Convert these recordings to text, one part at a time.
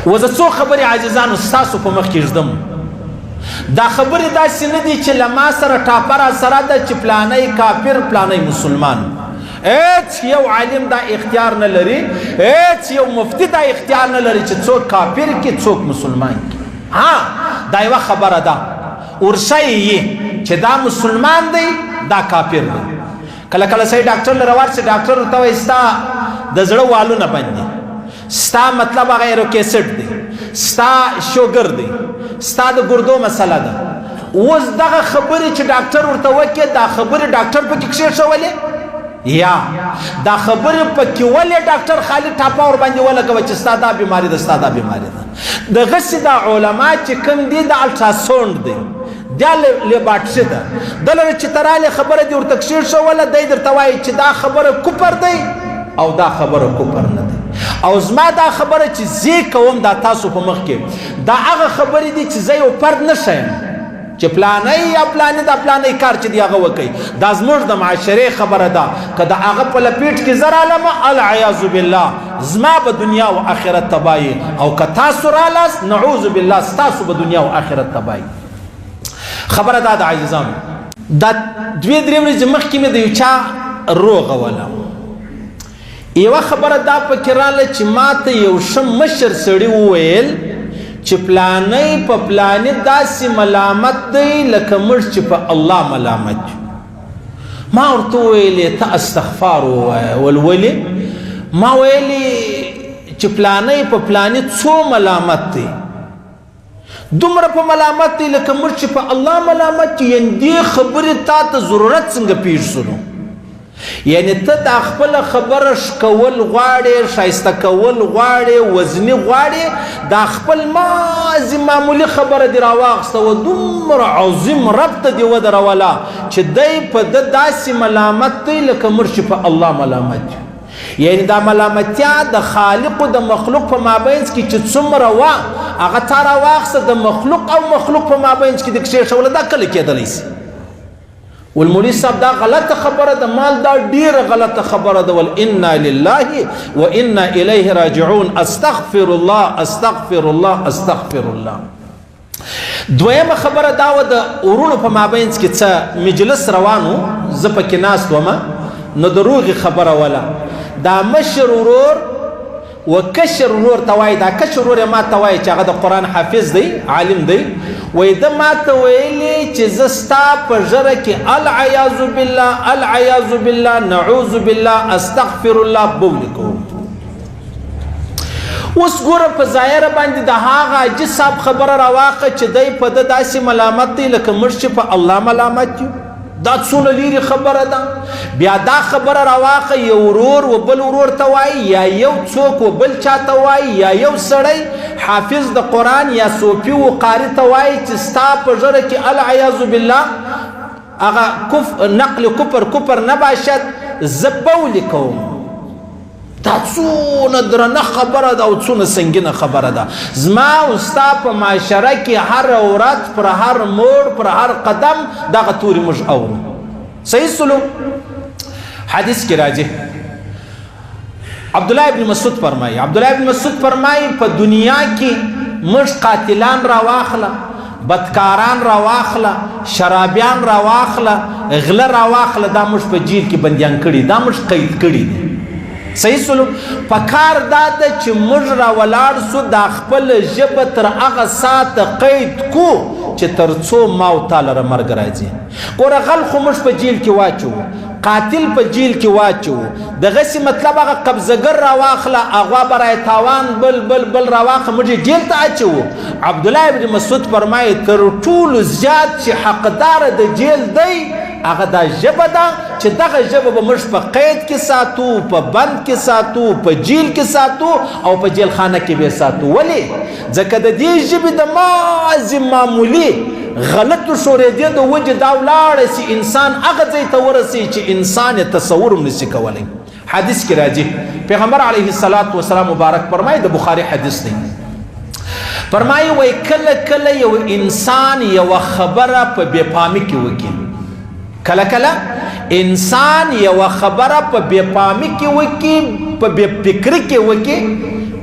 وزه څو خبرې عاجزانو ستاسو په مخ کې ږدم. دا خبرې داسې نه دي چې له ما سره ټاپه را سره ده چې پلانی کافر پلانی مسلمان. هیڅ یو عالم دا اختیار نه لري، هیڅ یو مفتی دا اختیار نه لري چې څوک کافر کې څوک مسلمان کې. ها دا یوه خبره ده ورشئ چې دا مسلمان دی دا کافر دی. کله کله صحیح ډاکټر لره ورسې ډاکټر ورته وایي ستا د زړه والونه بند دي، ستا مطلب هغه ایروکیسټ دی، ستا شوګر دی، ستا د ګردو مسله ده. اوس دغه خبرې چې ډاکټر ورته وکړي دا خبرې ډاکټر پکې کښېښولې یا دا خبرې پکې ولې ډاکټر خالي ټاپه ورباندې ولګوه چې ستا دا بیماري ده ستا دا بیماري ده. دغسې دا علما چې کوم دي د الټراساونډ دی دا لیبارټري ده، دلته چې ته رالې خبره دې ورته کښېښوله دی درته وایي چې دا خبره کوپر دی او دا خبره کوپر نه دی. او زما دا خبره چې زه کوم دا تاسو په مخ کې دا هغه خبرې دي چې زه یو فرد نه شیم چې پلانی یا پلانی دا پلانی کار چې دی هغه وکړي. دا زموږ د معاشرې خبره ده. که د هغه په لپیټ کې زه رالمه العیاذ بالله زما به دنیا و آخرت تبایي، او که تاسو رالاست نعوذ بالله ستاسو به دنیا و آخرت تبایي. خبره دا د عزیزانو دا 2-3 ورځې مخکې مې د یو چا روغوله. یوه خبره دا پکې راله چې ما ته یو ښه مشر سړي وویل چې پلانی په پلانی داسې ملامت دی لکه موږ چې په الله ملامت یو. ما ورته وویلې ته استغفار ووایه. ولولې؟ ما ویلې چې پلانی په پلانی څو ملامت دی، دومره په ملامت دی لکه موږ چې په الله ملامت یو. یعنې دې خبرې تا ته ضرورت څنګه پېښ شو؟ یعنی ته دا خپل خبره شکول غواړې، ښایسته کول غواړې، وزني غواړې، دا خپل مازې معمولي خبره دې راواخیسته و دومره عظیم رب ته دې ودروله چې دی په ده داسې ملامت دی لکه موږ چې په الله ملامت یو. یعنی دا ملامتیا د خالق و د مخلوق په مابینځ کې چې څومره وه هغه تا راواخیسته د مخلوق او مخلوق په مابینځ کې دې کښېښوله. دا کله کېدلی شي؟ والمولوی صاحب دا غلطه خبره ده، مال دا ډیره غلطه خبره ده. ول انا لله و انا الیه راجعون. استغفر الله استغفر الله استغفر الله. دویمه خبره دا و د ورونو په مابینځ کې څه مجلس روانو، زه پکې ناست ومه، نو د روغې خبره وله. دا مشر ورور و کشر ورور ته وایي، دا کشر ورور یې ما ته وایي چې هغه د قرآن حافظ دی، عالم دی. وایي ده ما ته ویلې چې زه ستا په ژره کې العیاذ بالله العیاذ بالله نعوذ بالله استغفر الله بولې کوم. اوس ګوره په ظاهره باندې د هغه حاجي صاحب خبره راواخه چې دی په ده داسې ملامت دی لکه موږ چې په الله ملامت یو. دا څونه لیرې خبره ده. بیا دا خبره راواخه یو ورور و بل ورور ته وایي، یا یو څوک و بل چا ته وایي، یا یو سړی حافظ د قرآن یا صوفي و قاري ته وایي چې ستا په ژره کې العیاذ بالله هغه نقل کفر نه باشد زه بولې کوم. دا څونه درنه خبره ده او څونه سنګینه خبره ده. زما او ستا په معاشره کې هر ورځ پر هر موړ پر هر قدم دغه تورې موږ اورو. صحیح سلوک حدیث کې راځي. عبدالله ابن مسعود فرمایي، عبدالله ابن مسعود فرمایي په دنیا کې موږ قاتلان راواخله، بدکاران راواخله، شرابیان راواخله، غله راواخله، دا موږ په جیل کې بندیان کړي، دا موږ قید کړي دي. صحیح سلوک پکار دا ده چې موږ راولاړ سو دا خپل ژبه تر هغه ساعته قید کو چې تر څو ما او تا لره مرګ راځي. ګوره غل خو موږ په جیل کې واچوو، قاتل په جیل کې واچوو، دغسې مطلب هغه قبضهګر راواخله هغه به رای تاوان بل بل بل راواخله موږ یې جیل ته اچوو. عبدالله ابن مسعود فرمایي تر ټولو زیات چې حقداره د جیل دی هغه دا ژبه ده چې دغه ژبه به موږ په قید کې ساتو، په بند کې ساتو، په جیل کې ساتو او په جیل خانه کې به ساتو. ولې؟ ځکه د دې ژبې د مازې معمولي غلطو شورېدې د وجې دا ولاړه سي انسان هغه ځای ته ورسي چې انسان یې تصور هم نشي کولی. حدیث کې راځي پیغمبر علیه الصلاة والسلام مبارک فرمایي، د بخاري حدیث دی، فرمایي وایي کله کله یو انسان یوه خبره په بې پامي کې وکړي، کله کله انسان یوه خبره په بې پامي کې وکړي، په بې فکري کې وکړي،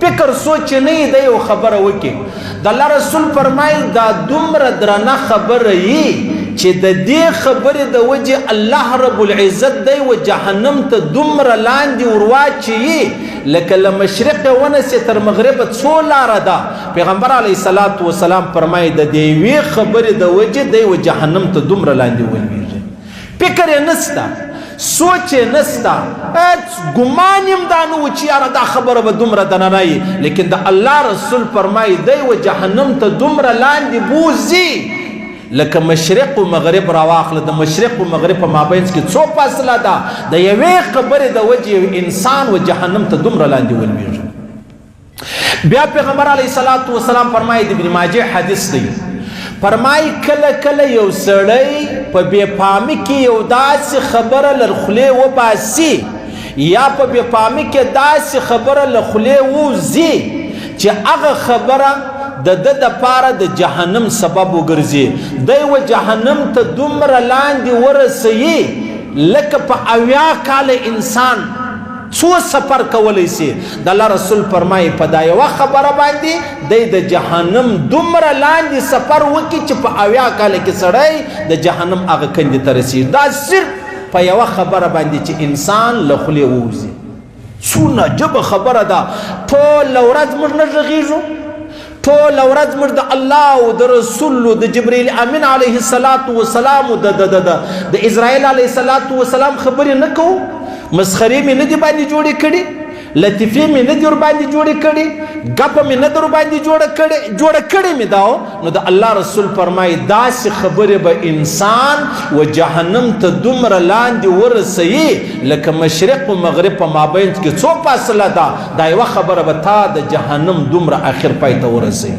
فکر سوچ نه دی یو خبره وکړي. د الله رسول فرمایي دا دومره درنه خبره یي چې د دې خبرې د وجې الله رب العزت دی و جهنم ته دومره لاندې ورواچوي لکه له مشرقه ونسې تر مغربه څو لاره ده. پیغمبر علیه الصلاة والسلام فرمایي د دې یوې خبرې د وجې دی و جهنم ته دومره لاندې ولویږي. فکر یې نسته، سوچ یې نسته، ګمان یم دا نه و چې یاره دا خبره به دومره دننه وي، لیکن د الله رسول فرمایي دی و جهنم ته دومره لاندې بوځي لکه مشرق و مغرب راواخله. د مشرق و مغرب په مابینځ کې څو فاصله ده؟ د یوې خبرې د وجې انسان و جهنم ته دومره لاندې ولویږي. بیا پیغمبر علیه الصلاة والسلام فرمایي د ابن ماجه حدیث دی، فرمایي کله کله یو سړی په بې پامي کې یو داسې خبره له خولې وباسي یا په بې پامي کې داسې خبره له خولې ووځي چې هغه خبره د ده دپاره د جهنم سبب وګرځي. دی و جهنم ته دومره لاندې ورسوي لکه په 80 کاله انسان څو سفر کولی سي. د الله رسول فرمایي په دا یوه خبره باندې دی د جهنم دومره لاندې سفر وکړي چې په 80 کاله کې سړی د جهنم هغه کندې ته رسېږي. دا صرف په یوه خبره باندې چې انسان له خولې ووځي. څونه عجبه خبره ده. ټوله ورځ موږ نه غږېږو، ټوله ورځ موږ د الله او د رسول د جبرئیل امین علیه الصلاة والسلام د اسرائیل علیه الصلاة والسلام خبرې نه کوو. مسخرې مې نه دي باندې جوړې کړي، لطیفې مې نه دي ور باندې جوړې کړي، ګپه مې نه در باندې جوړه کړې مې دا. نو د الله رسول فرمایي داسې خبرې به انسان و جهنم ته دومره لاندې ورسوي لکه مشرق و مغرب په مابینځ کې څو فاصله ده. دا یوه خبره به تا د جهنم دومره آخر پای ته ورسوي.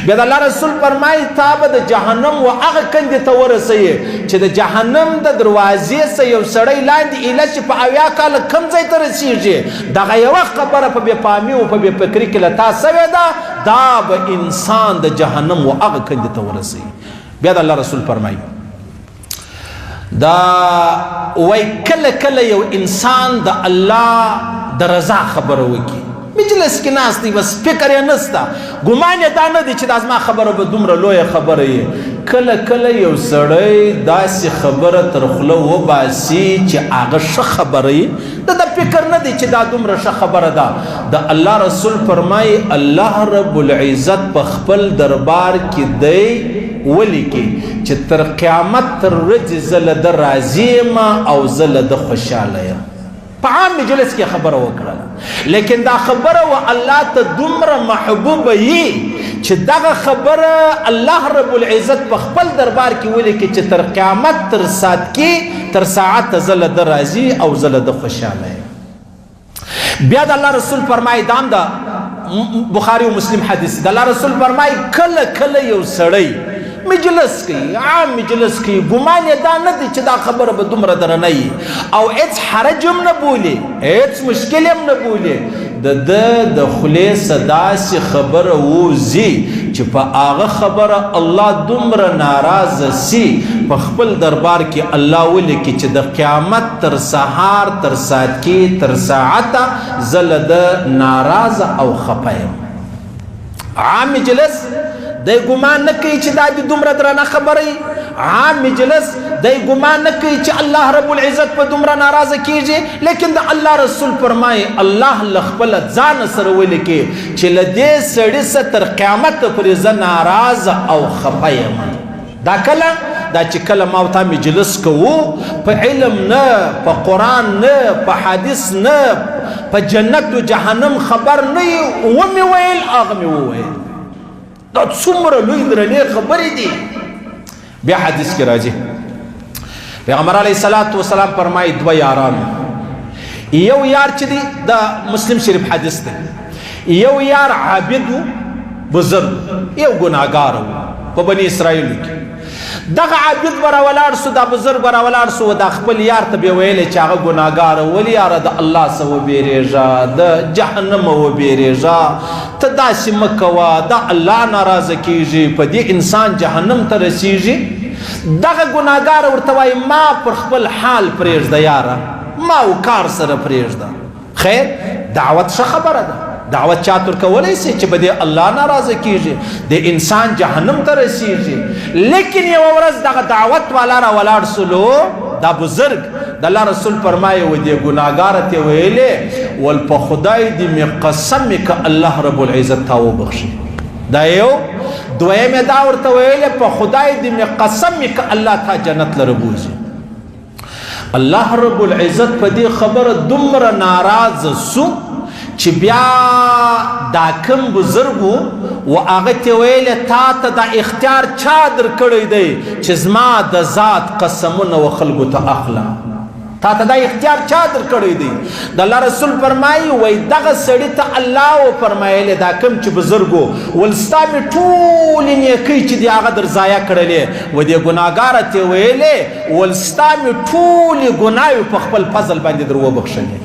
بیا د الله رسول فرمایي تا به د جهنم و هغه کندې ته ورسوي چې د جهنم د دروازې څخه یو سړی لاندې ایله چې په 80 کاله کوم ځای ته رسېږي. دغه یوه خبره په بې پامي او په بې فکري کې له تا سوې ده، دا به انسان د جهنم و هغه کندې ته ورسوي. بیا د الله رسول فرمایي دا وای کله کله یو انسان د الله د رضا خبره وکړي، مجلس کې ناست دی بس فکر یې نسته، ګمان یې دا نه دی چې دا زما خبره به دومره لویه خبره یي. کله کله یو سړی داسې خبره تر خوله وباسي چې هغه ښه خبره یي، د فکر نه دی چې دا دومره ښه خبره ده. د الله رسول فرمایي الله رب العزت په خپل دربار کې دی ولیکي چې تر قیامت تر ورځې زه له ده راضي یم او زه له ده خوشحاله یم. په عام مجلس کې خبره وکړله، لیکن دا خبره و الله ته دومره محبوبه یي چې دغه خبره الله رب العزت په خپل دربار کې ولیکي چې تر قیامت تر ساعت زه له ده راضي او زه له ده خوشحاله یم. بیا د الله رسول فرمایي دا هم د بخاري او مسلم حدیث، د الله رسول فرمایي کله کله یو سړی مجلس کوي، عام مجلس کوي، ګمان یې دا نه دی چې دا خبره به دومره درنه وي او هېڅ حرج هم نه بولي، هېڅ مشکل هم نه بولي. د ده د خولې څه داسې خبره ووځي چې په هغه خبره الله دومره ناراضه سي په خپل دربار کې الله ولیکي چې د قیامت تر سهار تر ساعت تر ساعته زه له ده ناراضه او خفه یم. عام مجلس دی ګمان نه کوي چې دا د دومره درنه خبره وي. عام مجلس دی ګمان نه کوي چې الله رب العزت په دومره ناراضه کیږي، لیکن د الله رسول فرمایي الله له خپله ځانه سره ولیکي چې له دې سړي څخه تر قیامت پورې زه ناراضه او خفه یم. دا کله دا چې کله ما او تا مجلس کوو په علم نه، په قرآن نه، په حدیث نه، په جنت و جهنم خبر نه یي، ومې ویل هغه مې وویل. دا څومره لوی درنې خبرې دي. بیا حدیث کې راځي پیغمبر علیه الصلاة والسلام فرمایي دوه یاران، یو یار چې دی د مسلم شریف حدیث دی، یو یار عابد و بزرگ، یو ګناهګار و په بني اسرائیلو کې. دغه عابد به راولاړ سو، دا بزرگ به راولاړ سو، دا خپل یار ته به ویلې چې هغه ګناهګار ولې یاره د الله څخه وبېرېږه، د جهنم وبېرېږه، ته داسې مه کوه، دا الله ناراضه کېږي، په دې انسان جهنم ته رسېږي. دغه ګناهګار ورته وایي ما پر خپل حال پرېږده یاره، ما و کار سره پرېږده. خیر دعوت ښه خبره ده، دعوت چا ورکولی سي چې به دې الله ناراضه کیږي د انسان جهنم ته رسیږي. لیکن یو ورځ دغه دعوت والا را ولاړ سلو دا بزرگ د الله رسول فرمایي و دې ګناهګار ته ویلې ول په خدای دې مې قسم که الله رب العزت تا وبخشي. دا یو دویمه دا ورته ویلې په خدای دې مې قسم که الله تا جنت لره بوزي. الله رب العزت په دې خبره دومره ناراض سو چې بیا دا کم بزرګو و هغه ته ویل تا ته دا اختیار چا درکړی دی چې زما د ذات قسمونه و خلکو ته اخلم. تا ته دا اختیار چا درکړی دی؟ د الله رسول فرمایي وای دغه سړي ته الله و فرمایلی دا کم چې بزرګو ول ستا مې ټولې نیکۍ چې دي هغه در ضایع کړلې و دې ګناهګاره ته ویلې ول ستا مې ټولې ګناوې په خپل فضل باندې در وبخښلې.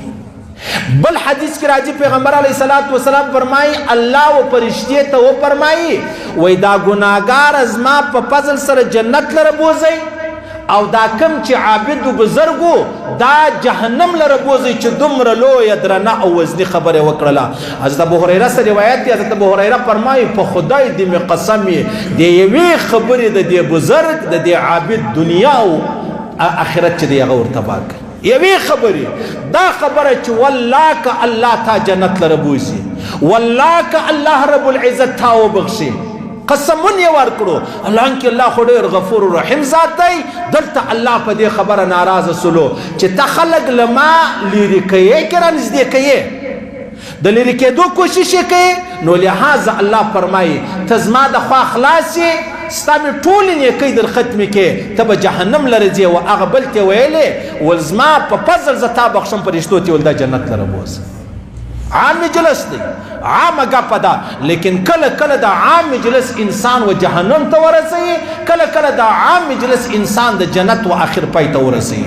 بل حدیث کی راځي پیغمبر علیه الصلاۃ والسلام فرمایي الله و فرشتي ته و فرمایي وای دا ګناهګار زما په فضل سره جنت لره بوزي او دا کم چې عابد و بزرګو دا جهنم لره بوزي چې دومره لویه درنه او وزني خبره وکړله. حضرت ابو هريره سره روایت دی حضرت ابو هريره فرمایي په خدای دې مې قسم د یوې خبرې د دې بزرګ د دې عابد دنیا او آخرت چې دی هغه ورته پاک یوې خبرې دا خبره چې والله که الله تا جنت لره بوزي والله که الله رب العزت تا وبخشي قسمون یې ورکړو. حالانکه الله خو ډېر غفور رحیم ذات دی. دلته الله په دې خبره ناراضه سلو چې ته خلک له ما لرې کوې که رانږدې کوې د لرې کېدو کوشش یې کوې نو لهذا الله فرمایي ته زما د خوا خلاص یې ستا مې ټولې نیکۍ در ختمې کې ته به جهنم لره ځې و هغه بل ته ویلې ول زما په فضل زه تا بخښم فرشتو ته ول دا جنت لره بوځه. عام مجلس دی عامه ګپه ده لیکن کله کله دا عام مجلس انسان و جهنم ته ورسوي کله کله دا عام مجلس انسان د جنت و آخر پای ته ورسوي.